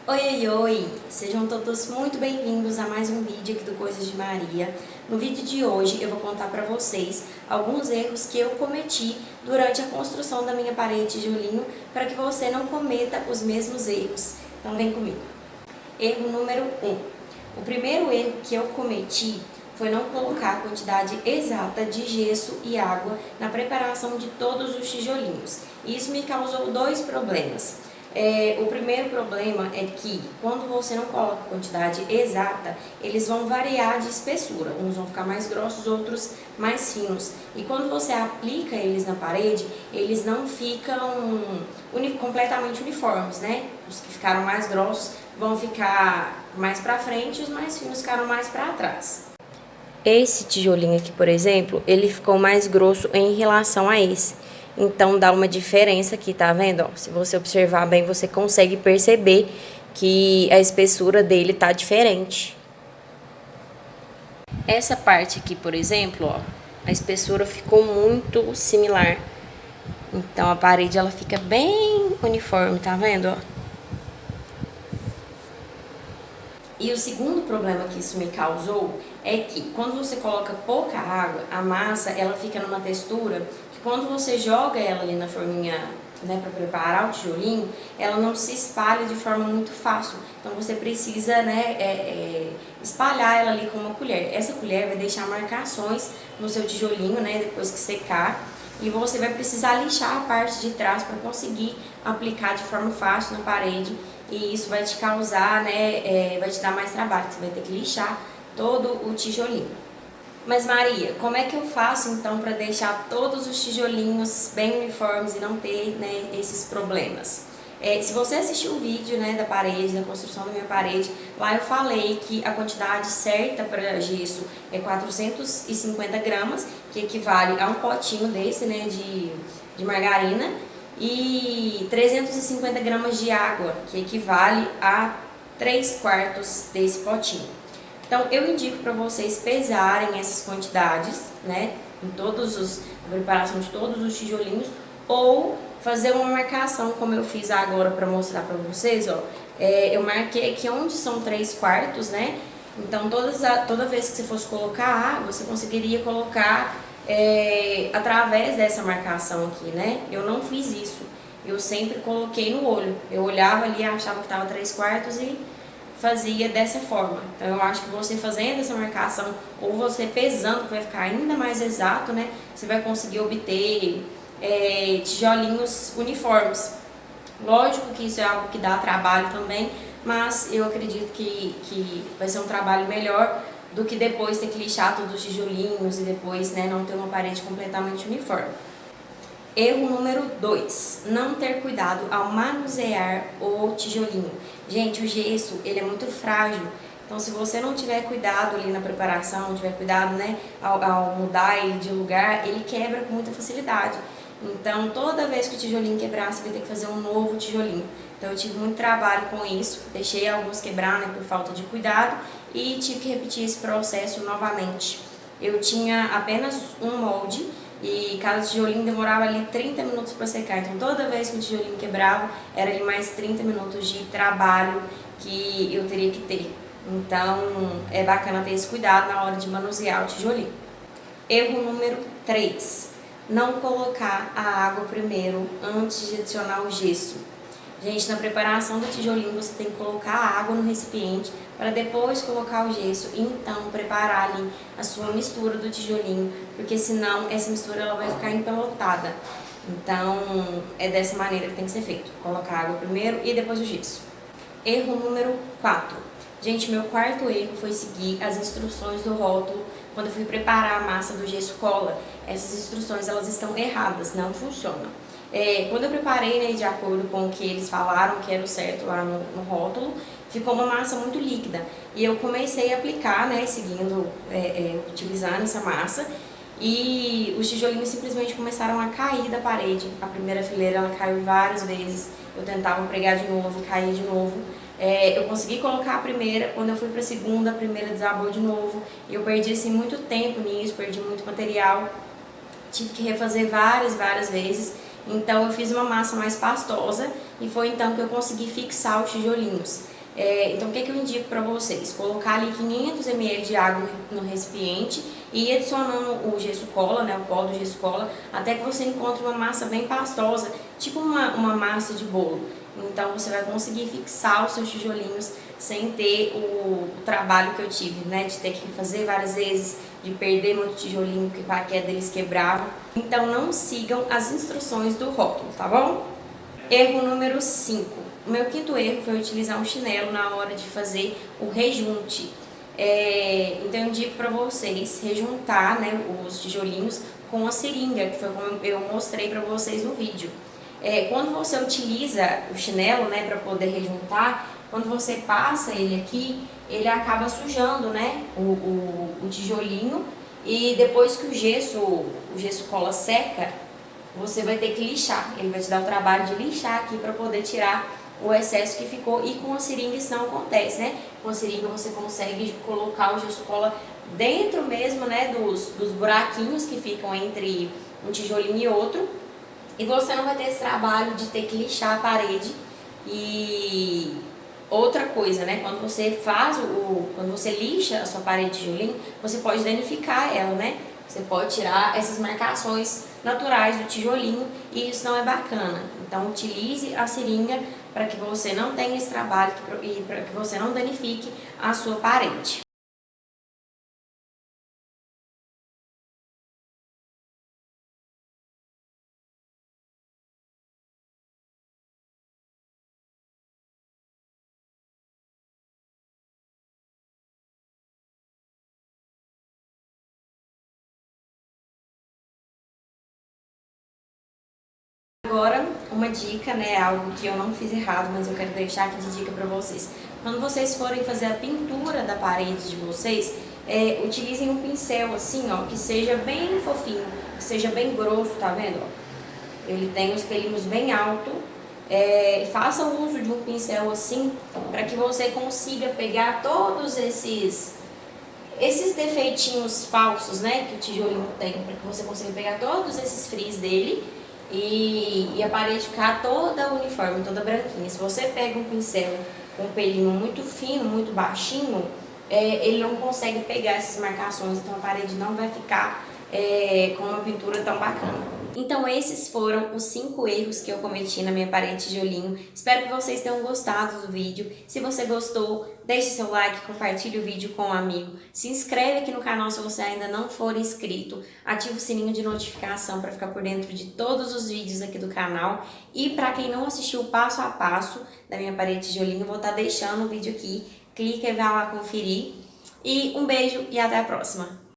Oi, oi, oi! Sejam todos muito bem-vindos a mais um vídeo aqui do Coisas de Maria. No vídeo de hoje eu vou contar para vocês alguns erros que eu cometi durante a construção da minha parede de tijolinho para que você não cometa os mesmos erros. Então vem comigo. Erro número 1. O primeiro erro que eu cometi foi não colocar a quantidade exata de gesso e água na preparação de todos os tijolinhos. Isso me causou dois problemas. O primeiro problema é que quando você não coloca a quantidade exata, eles vão variar de espessura. Uns vão ficar mais grossos, outros mais finos. E quando você aplica eles na parede, eles não ficam completamente uniformes, né? Os que ficaram mais grossos vão ficar mais para frente e os mais finos ficaram mais para trás. Esse tijolinho aqui, por exemplo, ele ficou mais grosso em relação a esse. Então, dá uma diferença aqui, tá vendo? Ó, se você observar bem, você consegue perceber que a espessura dele tá diferente. Essa parte aqui, por exemplo, ó, a espessura ficou muito similar. Então, a parede, ela fica bem uniforme, tá vendo, ó? E o segundo problema que isso me causou é que quando você coloca pouca água, a massa ela fica numa textura que quando você joga ela ali na forminha, né, para preparar o tijolinho, ela não se espalha de forma muito fácil. Então você precisa, né, espalhar ela ali com uma colher. Essa colher vai deixar marcações no seu tijolinho, né, depois que secar. E você vai precisar lixar a parte de trás para conseguir aplicar de forma fácil na parede. E isso vai te causar, né, vai te dar mais trabalho. Você vai ter que lixar todo o tijolinho. Mas Maria, como é que eu faço então para deixar todos os tijolinhos bem uniformes e não ter, né, esses problemas? Se você assistiu o vídeo, né, da parede, da construção da minha parede, lá eu falei que a quantidade certa para gesso é 450 gramas, que equivale a um potinho desse, né, de margarina, e 350 gramas de água, que equivale a 3/4 desse potinho. Então, eu indico para vocês pesarem essas quantidades, né, a preparação de todos os tijolinhos, ou fazer uma marcação, como eu fiz agora para mostrar para vocês, ó. Eu marquei aqui onde são 3/4, né, então toda vez que você fosse colocar água, você conseguiria colocar através dessa marcação aqui, né. Eu não fiz isso, eu sempre coloquei no olho, eu olhava ali, achava que estava 3/4 e fazia dessa forma. Então eu acho que você fazendo essa marcação ou você pesando, que vai ficar ainda mais exato, né, você vai conseguir obter tijolinhos uniformes. Lógico que isso é algo que dá trabalho também, mas eu acredito que vai ser um trabalho melhor do que depois ter que lixar todos os tijolinhos e depois, né, não ter uma parede completamente uniforme. Erro número 2, não ter cuidado ao manusear o tijolinho. Gente, o gesso, ele é muito frágil, então se você não tiver cuidado ali na preparação, não tiver cuidado, né, ao mudar ele de lugar, ele quebra com muita facilidade. Então, toda vez que o tijolinho quebrar, você vai ter que fazer um novo tijolinho. Então, eu tive muito trabalho com isso, deixei alguns quebrar, né, por falta de cuidado, e tive que repetir esse processo novamente. Eu tinha apenas um molde, e cada tijolinho demorava ali 30 minutos para secar. Então, toda vez que o tijolinho quebrava, era ali mais 30 minutos de trabalho que eu teria que ter. Então, é bacana ter esse cuidado na hora de manusear o tijolinho. Erro número 3. Não colocar a água primeiro antes de adicionar o gesso. Gente, na preparação do tijolinho, você tem que colocar a água no recipiente para depois colocar o gesso e então preparar ali a sua mistura do tijolinho, porque senão essa mistura ela vai ficar empelotada. Então, é dessa maneira que tem que ser feito. Colocar a água primeiro e depois o gesso. Erro número 4. Gente, meu quarto erro foi seguir as instruções do rótulo quando eu fui preparar a massa do gesso cola. Essas instruções, elas estão erradas, não funcionam. Quando eu preparei, né, de acordo com o que eles falaram que era o certo lá no rótulo, ficou uma massa muito líquida. E eu comecei a aplicar, né, seguindo, utilizando essa massa, e os tijolinhos simplesmente começaram a cair da parede. A primeira fileira ela caiu várias vezes, eu tentava pregar de novo e caía de novo. Eu consegui colocar a primeira, quando eu fui para a primeira desabou de novo, e eu perdi assim muito tempo nisso, perdi muito material, tive que refazer várias vezes. Então eu fiz uma massa mais pastosa e foi então que eu consegui fixar os tijolinhos. Então o que eu indico para vocês? Colocar ali 500 ml de água no recipiente e ir adicionando o gesso cola, né, o pó do gesso cola, até que você encontre uma massa bem pastosa, tipo uma massa de bolo. Então você vai conseguir fixar os seus tijolinhos sem ter o trabalho que eu tive, né, de ter que fazer várias vezes, de perder muito tijolinho, porque com a queda eles quebravam. Então não sigam as instruções do rótulo, tá bom? Erro número 5. O meu quinto erro foi utilizar um chinelo na hora de fazer o rejunte. Então eu indico para vocês rejuntar, né, os tijolinhos com a seringa, que foi como eu mostrei para vocês no vídeo. Quando você utiliza o chinelo, né, para poder rejuntar, quando você passa ele aqui, ele acaba sujando, né, o tijolinho, e depois que o gesso cola seca, você vai ter que lixar. Ele vai te dar o trabalho de lixar aqui para poder tirar o excesso que ficou, e com a seringa isso não acontece, né? Com a seringa você consegue colocar o gesso cola dentro mesmo, né, dos buraquinhos que ficam entre um tijolinho e outro, e você não vai ter esse trabalho de ter que lixar a parede. E outra coisa, né, quando você lixa a sua parede de tijolinho, você pode danificar ela, né? Você pode tirar essas marcações naturais do tijolinho e isso não é bacana. Então utilize a seringa para que você não tenha esse trabalho e para que você não danifique a sua parede. Agora, uma dica, né, algo que eu não fiz errado, mas eu quero deixar aqui de dica para vocês. Quando vocês forem fazer a pintura da parede de vocês, utilizem um pincel assim, ó, que seja bem fofinho, que seja bem grosso, tá vendo? Ó? Ele tem os pelinhos bem altos. Faça o uso de um pincel assim, para que você consiga pegar todos esses defeitinhos falsos, né, que o tijolinho tem, para que você consiga pegar todos esses frizz dele e a parede ficar toda uniforme, toda branquinha. Se você pega um pincel com um pelinho muito fino, muito baixinho, ele não consegue pegar essas marcações, então a parede não vai ficar com uma pintura tão bacana. Então esses foram os 5 erros que eu cometi na minha parede de tijolinho. Espero que vocês tenham gostado do vídeo. Se você gostou, deixe seu like, compartilhe o vídeo com um amigo. Se inscreve aqui no canal se você ainda não for inscrito. Ative o sininho de notificação para ficar por dentro de todos os vídeos aqui do canal. E para quem não assistiu o passo a passo da minha parede de tijolinho, eu vou estar deixando o vídeo aqui. Clica e vai lá conferir. E um beijo e até a próxima!